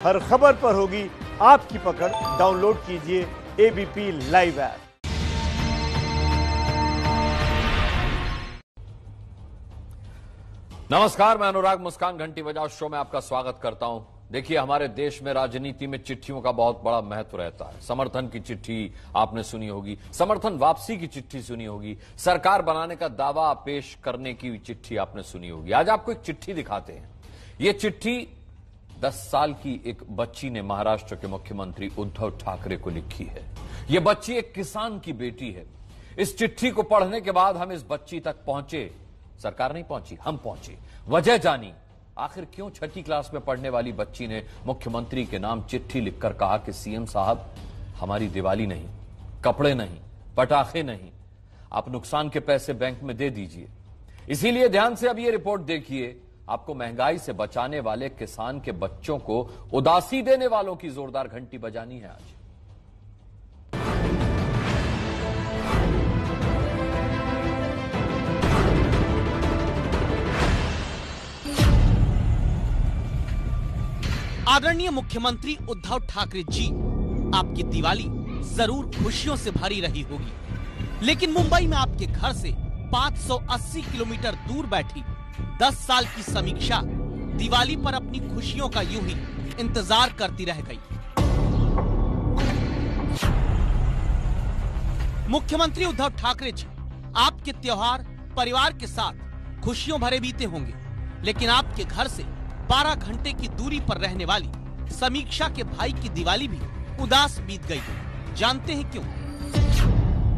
हर खबर पर होगी आपकी पकड़। डाउनलोड कीजिए एबीपी लाइव ऐप। नमस्कार, मैं अनुराग मुस्कान घंटी बजाओ शो में आपका स्वागत करता हूं। देखिए, हमारे देश में राजनीति में चिट्ठियों का बहुत बड़ा महत्व रहता है। समर्थन की चिट्ठी आपने सुनी होगी, समर्थन वापसी की चिट्ठी सुनी होगी, सरकार बनाने का दावा पेश करने की चिट्ठी आपने सुनी होगी। आज आपको एक चिट्ठी दिखाते हैं। ये चिट्ठी 10 साल की एक बच्ची ने महाराष्ट्र के मुख्यमंत्री उद्धव ठाकरे को लिखी है। यह बच्ची एक किसान की बेटी है। इस चिट्ठी को पढ़ने के बाद हम इस बच्ची तक पहुंचे। सरकार नहीं पहुंची, हम पहुंचे, वजह जानी। आखिर क्यों छठी क्लास में पढ़ने वाली बच्ची ने मुख्यमंत्री के नाम चिट्ठी लिखकर कहा कि सीएम साहब, हमारी दिवाली नहीं, कपड़े नहीं, पटाखे नहीं, आप नुकसान के पैसे बैंक में दे दीजिए। इसीलिए ध्यान से अब यह रिपोर्ट देखिए। आपको महंगाई से बचाने वाले किसान के बच्चों को उदासी देने वालों की जोरदार घंटी बजानी है आज। आदरणीय मुख्यमंत्री उद्धव ठाकरे जी, आपकी दिवाली जरूर खुशियों से भरी रही होगी, लेकिन मुंबई में आपके घर से 580 किलोमीटर दूर बैठी 10 साल की समीक्षा दिवाली पर अपनी खुशियों का यूं ही इंतजार करती रह गई। मुख्यमंत्री उद्धव ठाकरे जी, आपके त्योहार परिवार के साथ खुशियों भरे बीते होंगे, लेकिन आपके घर से 12 घंटे की दूरी पर रहने वाली समीक्षा के भाई की दिवाली भी उदास बीत गई। जानते हैं क्यों?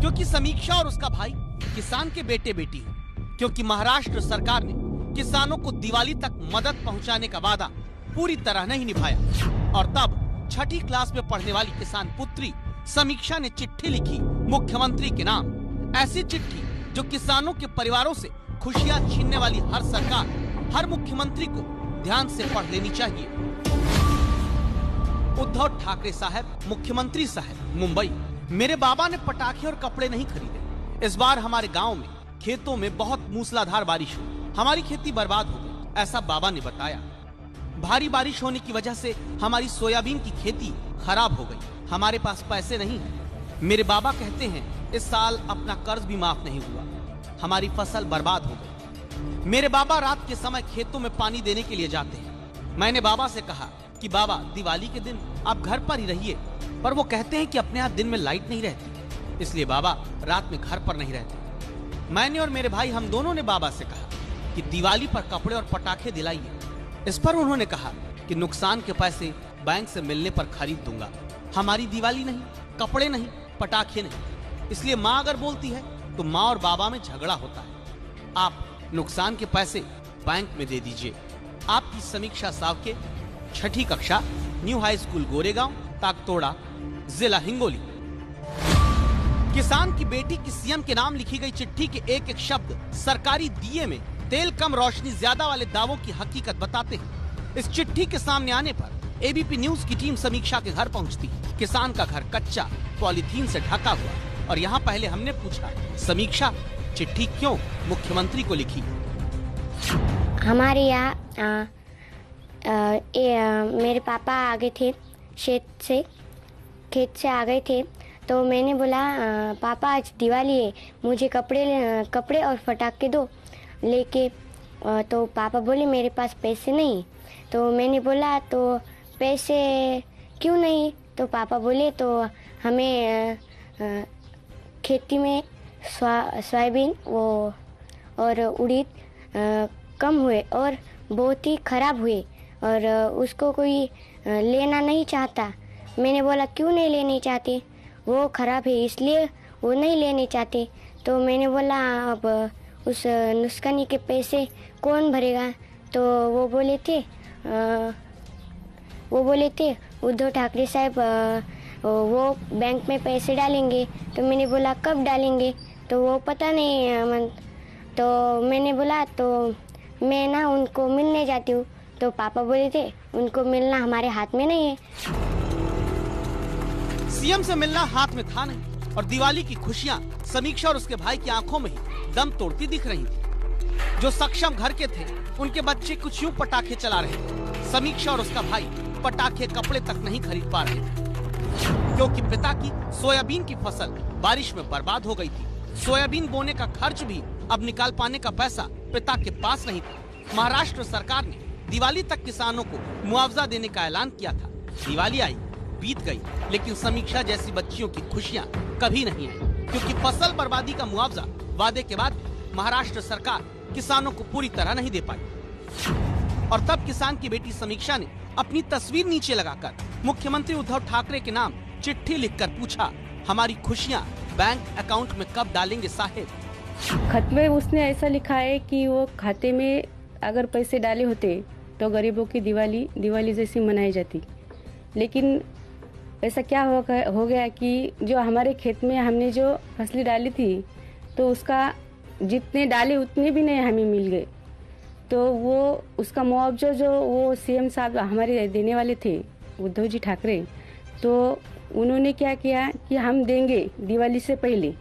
क्योंकि समीक्षा और उसका भाई किसान के बेटे बेटी हैं। क्योंकि महाराष्ट्र सरकार ने किसानों को दिवाली तक मदद पहुंचाने का वादा पूरी तरह नहीं निभाया, और तब छठी क्लास में पढ़ने वाली किसान पुत्री समीक्षा ने चिट्ठी लिखी मुख्यमंत्री के नाम। ऐसी चिट्ठी जो किसानों के परिवारों से खुशियां छीनने वाली हर सरकार, हर मुख्यमंत्री को ध्यान से पढ़ लेनी चाहिए। उद्धव ठाकरे साहब, मुख्यमंत्री साहब, मुंबई। मेरे बाबा ने पटाखे और कपड़े नहीं खरीदे। इस बार हमारे गांव में खेतों में बहुत मूसलाधार बारिश हुई, हमारी खेती बर्बाद हो गई, ऐसा बाबा ने बताया। भारी बारिश होने की वजह से हमारी सोयाबीन की खेती खराब हो गई। हमारे पास पैसे नहीं हैं। मेरे बाबा कहते हैं इस साल अपना कर्ज भी माफ नहीं हुआ, हमारी फसल बर्बाद हो गई। मेरे बाबा रात के समय खेतों में पानी देने के लिए जाते हैं। मैंने बाबा से कहा कि बाबा, दिवाली के दिन आप घर पर ही रहिए, पर वो कहते हैं कि अपने यहाँ दिन में लाइट नहीं रहती, इसलिए बाबा रात में घर पर नहीं रहते। मैंने और मेरे भाई, हम दोनों ने बाबा से कहा कि दिवाली पर कपड़े और पटाखे दिलाइए। इस पर उन्होंने कहा कि नुकसान के पैसे बैंक से मिलने पर खरीद दूंगा। हमारी दिवाली नहीं, कपड़े नहीं, पटाखे नहीं। इसलिए माँ अगर बोलती है तो माँ और बाबा में झगड़ा होता है। आप नुकसान के पैसे बैंक में दे दीजिए। आपकी समीक्षा सावके, छठी कक्षा, न्यू हाई स्कूल गोरेगांव, ताकतोड़ा, जिला हिंगोली। किसान की बेटी की सीएम के नाम लिखी गई चिट्ठी के एक एक शब्द सरकारी दिए में तेल कम रोशनी ज्यादा वाले दावों की हकीकत बताते हैं। इस चिट्ठी के सामने आने पर एबीपी न्यूज की टीम समीक्षा के घर पहुंचती। किसान का घर कच्चा, पॉलीथीन से ढका हुआ, और यहाँ पहले हमने पूछा, समीक्षा, चिट्ठी क्यों मुख्यमंत्री को लिखी? हमारे यहाँ मेरे पापा आ गए थे खेत से आ गए थे, तो मैंने बोला पापा आज दिवाली है, मुझे कपड़े और पटाखे दो लेके। तो पापा बोले मेरे पास पैसे नहीं। तो मैंने बोला तो पैसे क्यों नहीं? तो पापा बोले तो हमें खेती में सोयाबीन और उड़ीद कम हुए और बहुत ही खराब हुए, और उसको कोई लेना नहीं चाहता। मैंने बोला क्यों नहीं लेने चाहते? वो खराब है इसलिए वो नहीं लेने चाहते। तो मैंने बोला अब उस नुकसानी के पैसे कौन भरेगा? तो वो बोले थे उद्धव ठाकरे साहब वो बैंक में पैसे डालेंगे। तो मैंने बोला कब डालेंगे? तो वो पता नहीं। तो मैंने बोला तो मैं ना उनको मिलने जाती हूँ। तो पापा बोले थे उनको मिलना हमारे हाथ में नहीं है। सीएम से मिलना हाथ में था नहीं, और दिवाली की खुशियां समीक्षा और उसके भाई की आंखों में ही दम तोड़ती दिख रही थी। जो सक्षम घर के थे, उनके बच्चे कुछ यूं पटाखे चला रहे थे। समीक्षा और उसका भाई पटाखे, कपड़े तक नहीं खरीद पा रहे थे, क्योंकि पिता की सोयाबीन की फसल बारिश में बर्बाद हो गई थी। सोयाबीन बोने का खर्च भी अब निकाल पाने का पैसा पिता के पास नहीं था। महाराष्ट्र सरकार ने दिवाली तक किसानों को मुआवजा देने का ऐलान किया था। दिवाली आई, बीत गई, लेकिन समीक्षा जैसी बच्चियों की खुशियां कभी नहीं आई, क्योंकि फसल बर्बादी का मुआवजा वादे के बाद महाराष्ट्र सरकार किसानों को पूरी तरह नहीं दे पाई। और तब किसान की बेटी समीक्षा ने अपनी तस्वीर नीचे लगाकर मुख्यमंत्री उद्धव ठाकरे के नाम चिट्ठी लिखकर पूछा, हमारी खुशियां बैंक अकाउंट में कब डालेंगे साहेब? खत में उसने ऐसा लिखा है कि वो खाते में अगर पैसे डाले होते तो गरीबों की दिवाली जैसी मनाई जाती। लेकिन ऐसा क्या हो गया कि जो हमारे खेत में हमने जो फसलें डाली थी तो उसका जितने डाले उतने भी नहीं हमें मिल गए। तो वो उसका मुआवजा जो वो सीएम साहब हमारे देने वाले थे, उद्धव जी ठाकरे, तो उन्होंने क्या किया कि हम देंगे दिवाली से पहले,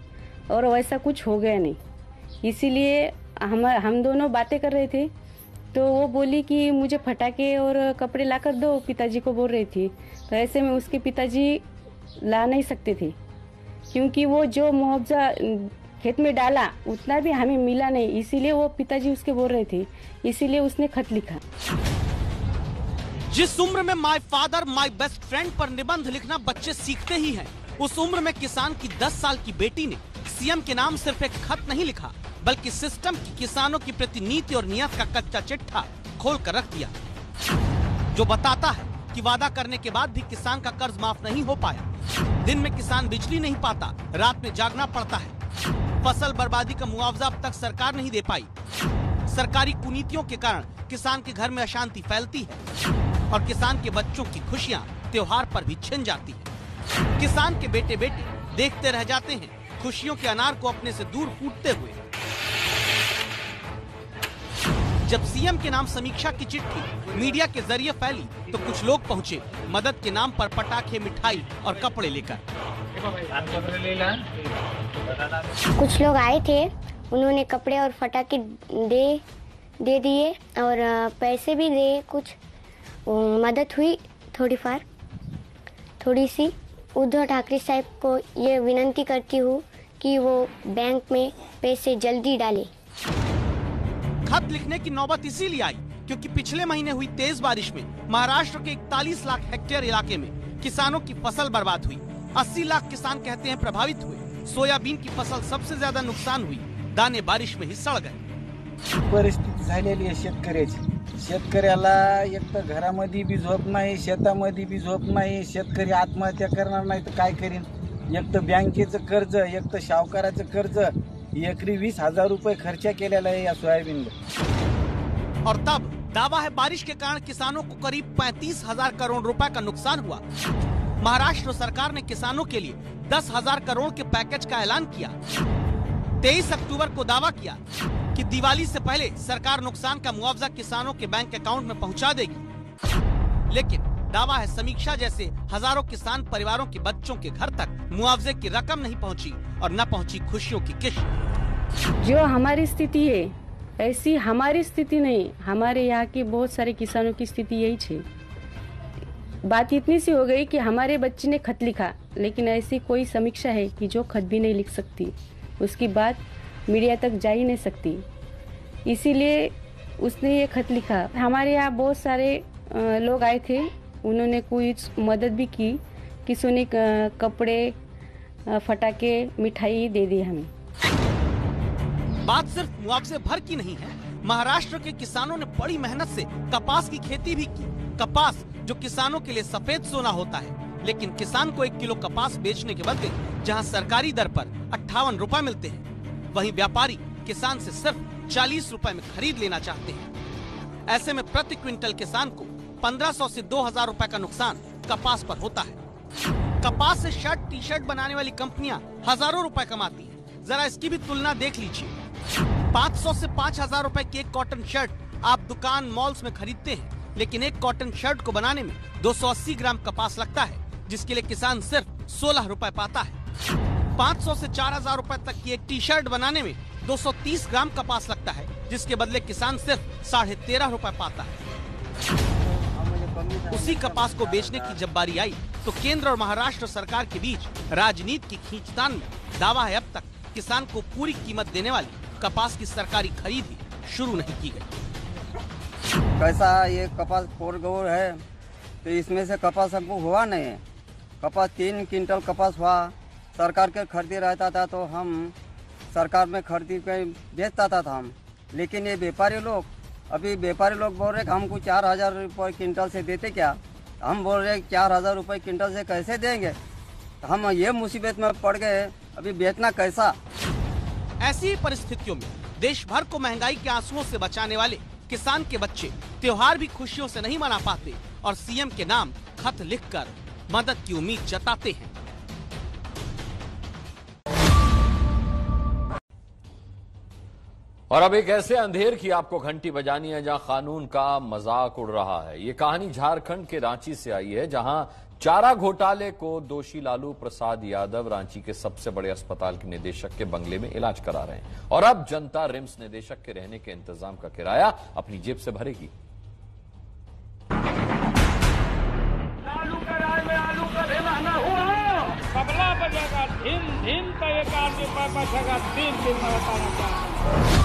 और वैसा कुछ हो गया नहीं। इसीलिए हम दोनों बातें कर रहे थे, तो वो बोली कि मुझे फटाके और कपड़े ला कर दो, पिताजी को बोल रही थी। तो ऐसे में उसके पिताजी ला नहीं सकते थे, क्योंकि वो जो मुआवजा खेत में डाला उतना भी हमें मिला नहीं, इसीलिए वो पिताजी उसके बोल रहे थे, इसीलिए उसने खत लिखा। जिस उम्र में my father my best friend पर निबंध लिखना बच्चे सीखते ही हैं, उस उम्र में किसान की 10 साल की बेटी ने सीएम के नाम सिर्फ एक खत नहीं लिखा, बल्कि सिस्टम की किसानों की प्रति नीति और नियत का कच्चा चिट्ठा खोल कर रख दिया, जो बताता है कि वादा करने के बाद भी किसान का कर्ज माफ नहीं हो पाया। दिन में किसान बिजली नहीं पाता, रात में जागना पड़ता है। फसल बर्बादी का मुआवजा अब तक सरकार नहीं दे पाई। सरकारी कुनीतियों के कारण किसान के घर में अशांति फैलती है और किसान के बच्चों की खुशियां त्योहार पर भी छिन जाती है। किसान के बेटे बेटी देखते रह जाते हैं खुशियों के अनार को अपने से दूर फूटते हुए। जब सीएम के नाम समीक्षा की चिट्ठी मीडिया के जरिए फैली तो कुछ लोग पहुंचे मदद के नाम पर पटाखे, मिठाई और कपड़े लेकर। कुछ लोग आए थे, उन्होंने कपड़े और फटाके दे दिए और पैसे भी दे, कुछ मदद हुई थोड़ी सी। उद्धव ठाकरे साहब को ये विनती करती हूँ कि वो बैंक में पैसे जल्दी डाले। खत लिखने की नौबत इसीलिए आई क्योंकि पिछले महीने हुई तेज बारिश में महाराष्ट्र के 41 लाख हेक्टेयर इलाके में किसानों की फसल बर्बाद हुई। 80 लाख किसान कहते हैं प्रभावित हुए। सोयाबीन की फसल सबसे ज्यादा नुकसान हुई, दाने बारिश में ही सड़ गए। परिस्थिती झालेली आहे शेतकऱ्याला एक तर घरामध्ये बी झोप नाही, शेतामध्ये बी झोप नाही। शेतकरी आत्महत्या करणार नाही तर काय करीन? एक तर बँकेचं कर्ज, एक तर सावकाराचं कर्ज, एकरी 20,000 रुपये खर्चा केलेला आहे या सोयाबीनला। और तब दावा है बारिश के कारण किसानों को करीब 35,000 करोड़ रुपए का नुकसान हुआ। महाराष्ट्र सरकार ने किसानों के लिए 10,000 करोड़ के पैकेज का ऐलान किया। 23 अक्टूबर को दावा किया कि दिवाली से पहले सरकार नुकसान का मुआवजा किसानों के बैंक अकाउंट में पहुंचा देगी। लेकिन दावा है समीक्षा जैसे हजारों किसान परिवारों के बच्चों के घर तक मुआवजे की रकम नहीं पहुंची और न पहुंची खुशियों की किश्त। जो हमारी स्थिति है ऐसी हमारी स्थिति नहीं, हमारे यहाँ के बहुत सारे किसानों की स्थिति यही है। बात इतनी सी हो गई कि हमारे बच्चे ने खत लिखा, लेकिन ऐसी कोई समीक्षा है कि जो खत भी नहीं लिख सकती, उसकी बात मीडिया तक जा ही नहीं सकती, इसीलिए उसने ये खत लिखा। हमारे यहाँ बहुत सारे लोग आए थे, उन्होंने कुछ मदद भी की, किसी ने कपड़े, फटाके, मिठाई दे दी हमें। बात सिर्फ मुआवजे भर की नहीं है। महाराष्ट्र के किसानों ने बड़ी मेहनत से कपास की खेती भी की। कपास जो किसानों के लिए सफेद सोना होता है, लेकिन किसान को 1 किलो कपास बेचने के बदले जहां सरकारी दर पर 58 रुपए मिलते हैं, वहीं व्यापारी किसान से सिर्फ 40 रुपए में खरीद लेना चाहते हैं। ऐसे में प्रति क्विंटल किसान को 1500 से 2000 रुपए का नुकसान कपास पर होता है। कपास से शर्ट, टी शर्ट बनाने वाली कंपनियां हजारों रुपए कमाती हैं। जरा इसकी भी तुलना देख लीजिए। 500 से 5000 रुपए की एक कॉटन शर्ट आप दुकान, मॉल्स में खरीदते हैं, लेकिन एक कॉटन शर्ट को बनाने में 280 ग्राम कपास लगता है, जिसके लिए किसान सिर्फ 16 रुपए पाता है। 500 से 4000 रुपए तक की एक टी शर्ट बनाने में 230 ग्राम कपास लगता है, जिसके बदले किसान सिर्फ 13.5 रुपए पाता है। उसी कपास को बेचने की जब बारी आई तो केंद्र और महाराष्ट्र सरकार के बीच राजनीति की खींचतान में दावा है अब तक किसान को पूरी कीमत देने वाली कपास की सरकारी खरीद ही शुरू नहीं की गई। कैसा ये कपास 4 गौर है तो इसमें से कपास हमको हुआ नहीं है। कपास 3 क्विंटल कपास हुआ, सरकार के खरीदी रहता था तो हम सरकार में खरीदी के बेचता था हम। लेकिन ये व्यापारी लोग बोल रहे कि हमको 4,000 रुपये क्विंटल से देते क्या, हम बोल रहे 4,000 रुपये क्विंटल से कैसे देंगे। हम ये मुसीबत में पड़ गए, अभी बेचना कैसा। ऐसी परिस्थितियों में देश भर को महंगाई के आंसुओं से बचाने वाले किसान के बच्चे त्योहार भी खुशियों से नहीं मना पाते और सीएम के नाम खत लिखकर मदद की उम्मीद जताते हैं। और अब एक ऐसे अंधेर की आपको घंटी बजानी है जहां कानून का मजाक उड़ रहा है। ये कहानी झारखंड के रांची से आई है, जहां चारा घोटाले को दोषी लालू प्रसाद यादव रांची के सबसे बड़े अस्पताल के निदेशक के बंगले में इलाज करा रहे हैं और अब जनता रिम्स निदेशक के रहने के इंतजाम का किराया अपनी जेब से भरेगी। लालू के राज में आलू का ढेलाना हुआ, तबला बजेगा धीन धीन का एक आदमी बजेगा 3 दिन में बताना चाहता।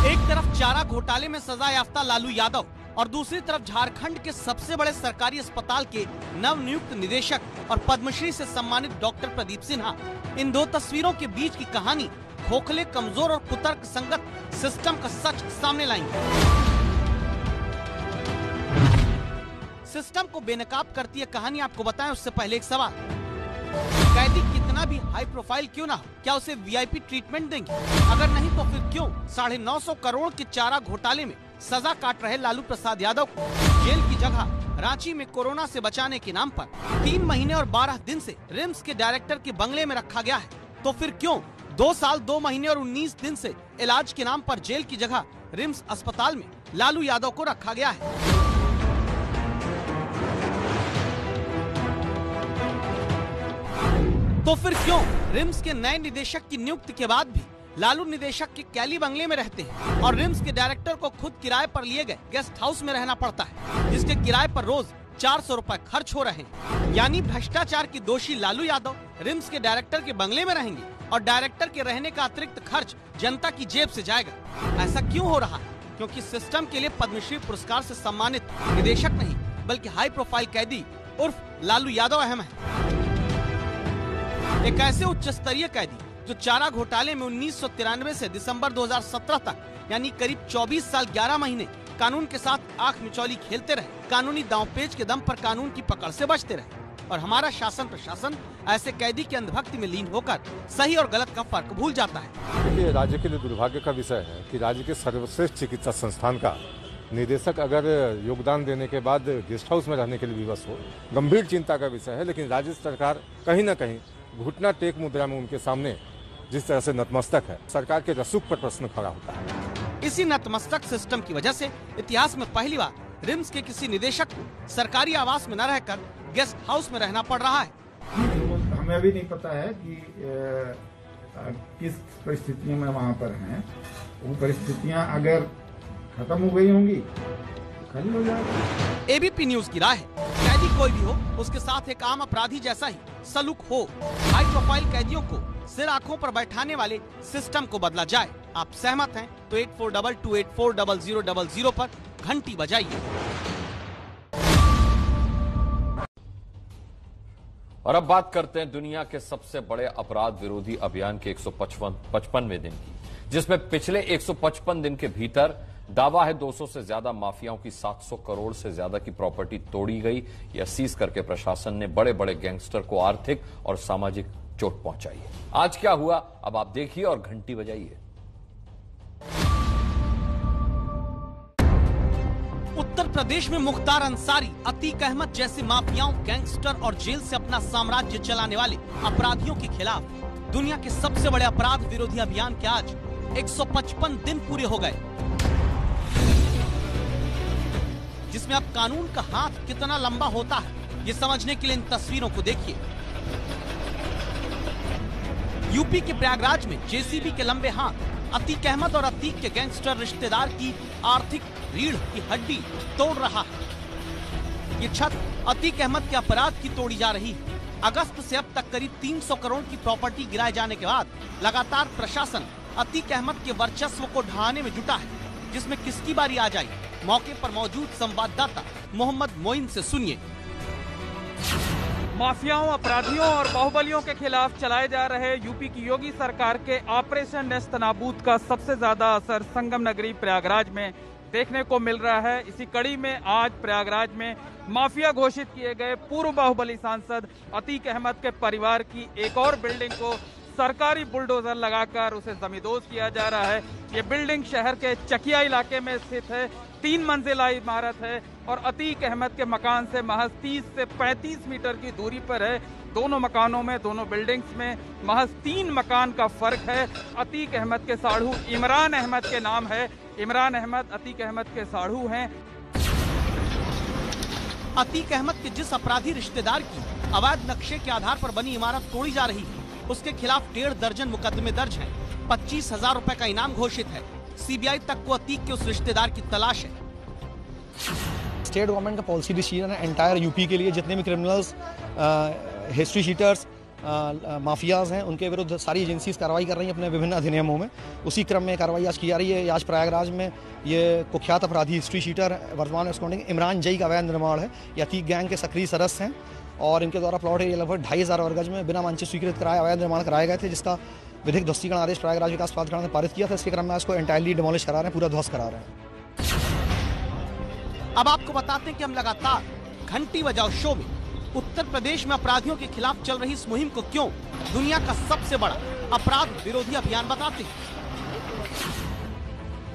एक तरफ चारा घोटाले में सजा याफ्ता लालू यादव और दूसरी तरफ झारखंड के सबसे बड़े सरकारी अस्पताल के नवनियुक्त निदेशक और पद्मश्री से सम्मानित डॉक्टर प्रदीप सिन्हा। इन दो तस्वीरों के बीच की कहानी खोखले, कमजोर और कुतर्क संगत सिस्टम का सच सामने लाएंगे। सिस्टम को बेनकाब करती है कहानी, आपको बताएं उससे पहले एक सवाल। कैदी कितना भी हाई प्रोफाइल क्यों ना हो, क्या उसे वीआईपी ट्रीटमेंट देंगे? अगर नहीं तो फिर क्यों 950 करोड़ के चारा घोटाले में सजा काट रहे लालू प्रसाद यादव को जेल की जगह रांची में कोरोना से बचाने के नाम पर 3 महीने और 12 दिन से रिम्स के डायरेक्टर के बंगले में रखा गया है? तो फिर क्यों 2 साल 2 महीने और 19 दिन से इलाज के नाम पर जेल की जगह रिम्स अस्पताल में लालू यादव को रखा गया है? तो फिर क्यों रिम्स के नए निदेशक की नियुक्ति के बाद भी लालू निदेशक के कैली बंगले में रहते हैं और रिम्स के डायरेक्टर को खुद किराए पर लिए गए गेस्ट हाउस में रहना पड़ता है, जिसके किराए पर रोज 400 रुपए खर्च हो रहे हैं। यानी भ्रष्टाचार की दोषी लालू यादव रिम्स के डायरेक्टर के बंगले में रहेंगे और डायरेक्टर के रहने का अतिरिक्त खर्च जनता की जेब से जाएगा। ऐसा क्यों हो रहा है? क्योंकि सिस्टम के लिए पद्मश्री पुरस्कार से सम्मानित निदेशक नहीं बल्कि हाई प्रोफाइल कैदी उर्फ लालू यादव अहम है। एक ऐसे उच्च स्तरीय कैदी जो चारा घोटाले में 1993 से दिसंबर 2017 तक यानी करीब 24 साल 11 महीने कानून के साथ आंख मिचौली खेलते रहे, कानूनी दांवपेच के दम पर कानून की पकड़ से बचते रहे और हमारा शासन प्रशासन ऐसे कैदी की अंधभक्ति में लीन होकर सही और गलत का फर्क भूल जाता है। देखिए, राज्य के लिए दुर्भाग्य का विषय है कि राज्य के सर्वश्रेष्ठ चिकित्सा संस्थान का निदेशक अगर योगदान देने के बाद गेस्ट हाउस में रहने के लिए विवश हो, गंभीर चिंता का विषय है। लेकिन राज्य सरकार कहीं न कहीं घुटना टेक मुद्रा में उनके सामने जिस तरह से नतमस्तक है, सरकार के रसूख पर प्रश्न खड़ा होता है। इसी नतमस्तक सिस्टम की वजह से इतिहास में पहली बार रिम्स के किसी निदेशक को सरकारी आवास में न रहकर गेस्ट हाउस में रहना पड़ रहा है। हमें अभी नहीं पता है कि किस परिस्थितियों में वहाँ पर हैं। वो परिस्थितियाँ अगर खत्म हो गई होंगी खाली हो जाएगा। एबीपी न्यूज की राय है, कैदी कोई भी हो उसके साथ एक आम अपराधी जैसा ही सलूक हो। हाई प्रोफाइल कैदियों को सिर आंखों पर बैठाने वाले सिस्टम को बदला जाए। आप सहमत हैं तो 8422840000 पर घंटी बजाइए। और अब बात करते हैं दुनिया के सबसे बड़े अपराध विरोधी अभियान के 155वें दिन की, जिसमें पिछले 155 दिन के भीतर दावा है 200 से ज्यादा माफियाओं की 700 करोड़ से ज्यादा की प्रॉपर्टी तोड़ी गई या सीज करके प्रशासन ने बड़े बड़े गैंगस्टर को आर्थिक और सामाजिक चोट पहुंचाई है। आज क्या हुआ अब आप देखिए और घंटी बजाइए। उत्तर प्रदेश में मुख्तार अंसारी, अतीक अहमद जैसे माफियाओं, गैंगस्टर और जेल से अपना साम्राज्य चलाने वाले अपराधियों के खिलाफ दुनिया के सबसे बड़े अपराध विरोधी अभियान के आज 155 दिन पूरे हो गए, जिसमें अब कानून का हाथ कितना लंबा होता है ये समझने के लिए इन तस्वीरों को देखिए। यूपी के प्रयागराज में जेसीबी के लंबे हाथ अतीक अहमद और अतीक के गैंगस्टर रिश्तेदार की आर्थिक रीढ़ की हड्डी तोड़ रहा है। ये छत अतीक अहमद के अपराध की तोड़ी जा रही है। अगस्त से अब तक करीब 300 करोड़ की प्रॉपर्टी गिराए जाने के बाद लगातार प्रशासन अतीक अहमद के वर्चस्व को ढहाने में जुटा है, जिसमें किसकी बारी आ जाए। मौके पर मौजूद संवाददाता मोहम्मद मोइन से सुनिए। माफियाओं, अपराधियों और बाहुबलियों के खिलाफ चलाए जा रहे यूपी की योगी सरकार के ऑपरेशन नेस्त नाबूद का सबसे ज्यादा असर संगम नगरी प्रयागराज में देखने को मिल रहा है। इसी कड़ी में आज प्रयागराज में माफिया घोषित किए गए पूर्व बाहुबली सांसद अतीक अहमद के परिवार की एक और बिल्डिंग को सरकारी बुलडोजर लगाकर उसे जमींदोज किया जा रहा है। ये बिल्डिंग शहर के चकिया इलाके में स्थित है, 3 मंजिला इमारत है और अतीक अहमद के मकान से महज 30 से 35 मीटर की दूरी पर है। दोनों मकानों में, दोनों बिल्डिंग्स में महज 3 मकान का फर्क है। अतीक अहमद के साढ़ू इमरान अहमद के नाम है। इमरान अहमद अतीक अहमद के साढ़ू हैं। अतीक अहमद के जिस अपराधी रिश्तेदार की अवैध नक्शे के आधार पर बनी इमारत तोड़ी जा रही है, उसके खिलाफ 1.5 दर्जन मुकदमे दर्ज हैं। 25,000 रुपए का इनाम घोषित है। सीबीआई तक को अतीक के उस रिश्तेदार की तलाश है। स्टेट गवर्नमेंट का पॉलिसी डिसीजन है एंटायर यूपी के लिए। जितने भी क्रिमिनल्स, हिस्ट्री शीटर्स, माफियाज हैं, उनके विरुद्ध सारी एजेंसीज कार्रवाई कर रही हैं अपने विभिन्न अधिनियमों में। उसी क्रम में कार्रवाई आज की जा रही है। आज प्रयागराज में ये कुख्यात अपराधी हिस्ट्री शीटर वर्तमान में इमरान जई का अवैध निर्माण है। ये अतीक गैंग के सक्रिय सदस्य हैं और इनके द्वारा प्लॉट एरिया लगभग 2,500 वर्ग गज में बिना मांझे स्वीकृत कराए अवैध निर्माण कराए गए थे, जिसका विधिक ध्वस्तीकरण आदेश प्रयागराज विकास प्राधिकरण ने पारित किया था। इसके क्रम में इसको एंटायरली डिमोलिश करा रहे हैं, पूरा ध्वस्त करा रहे हैं। अब आपको बताते हैं कि हम लगातार घंटी बजाओ शो में उत्तर प्रदेश में अपराधियों के खिलाफ चल रही इस मुहिम को क्यों दुनिया का सबसे बड़ा अपराध विरोधी अभियान बताते हैं।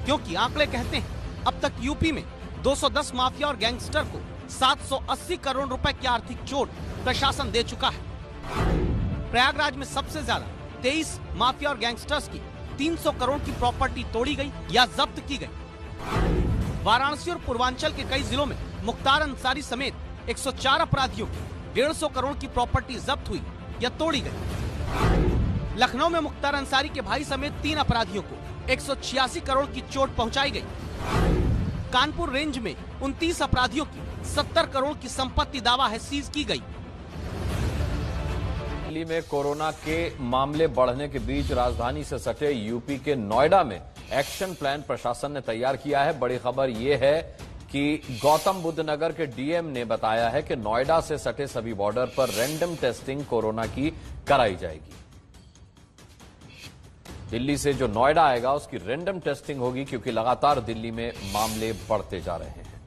क्योंकि आंकड़े कहते हैं अब तक यूपी में 210 माफिया और गैंगस्टर को 780 करोड़ रुपए की आर्थिक चोट प्रशासन दे चुका है। प्रयागराज में सबसे ज्यादा 23 माफिया और गैंगस्टर्स की 300 करोड़ की प्रॉपर्टी तोड़ी गई या जब्त की गई। वाराणसी और पूर्वांचल के कई जिलों में मुख्तार अंसारी समेत 104 अपराधियों की 150 करोड़ की प्रॉपर्टी जब्त हुई या तोड़ी गई। लखनऊ में मुख्तार अंसारी के भाई समेत 3 अपराधियों को 186 करोड़ की चोट पहुंचाई गई। कानपुर रेंज में 29 अपराधियों की 70 करोड़ की संपत्ति दावा है सीज की गई। दिल्ली में कोरोना के मामले बढ़ने के बीच राजधानी से सटे यूपी के नोएडा में एक्शन प्लान प्रशासन ने तैयार किया है। बड़ी खबर यह है कि गौतम बुद्ध नगर के डीएम ने बताया है कि नोएडा से सटे सभी बॉर्डर पर रैंडम टेस्टिंग कोरोना की कराई जाएगी। दिल्ली से जो नोएडा आएगा उसकी रैंडम टेस्टिंग होगी, क्योंकि लगातार दिल्ली में मामले बढ़ते जा रहे हैं।